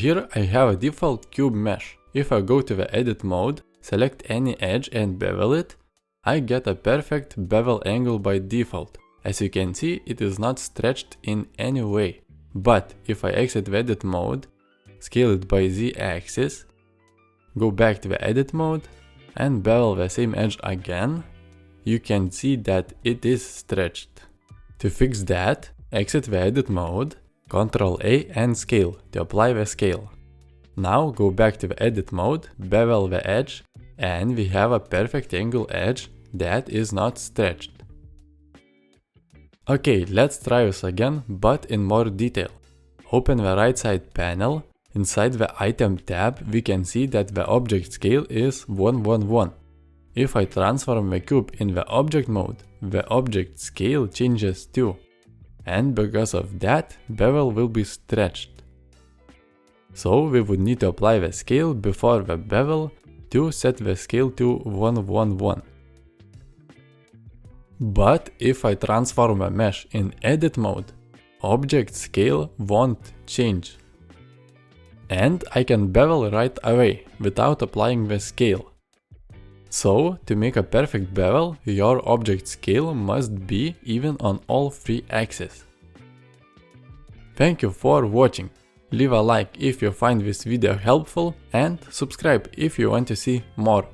Here I have a default cube mesh. If I go to the edit mode, select any edge and bevel it, I get a perfect bevel angle by default. As you can see, it is not stretched in any way. But if I exit the edit mode, scale it by z-axis, go back to the edit mode and bevel the same edge again, you can see that it is stretched. To fix that, exit the edit mode, Ctrl A and scale to apply the scale. Now go back to the edit mode, bevel the edge, and we have a perfect angle edge that is not stretched. Okay, let's try this again, but in more detail. Open the right side panel. Inside the item tab, we can see that the object scale is 111. If I transform the cube in the object mode, the object scale changes too. And because of that, bevel will be stretched. So we would need to apply the scale before the bevel to set the scale to 111. But if I transform a mesh in edit mode, object scale won't change. And I can bevel right away without applying the scale. So to make a perfect bevel, your object scale must be even on all three axes. Thank you for watching. Leave a like if you find this video helpful and subscribe if you want to see more.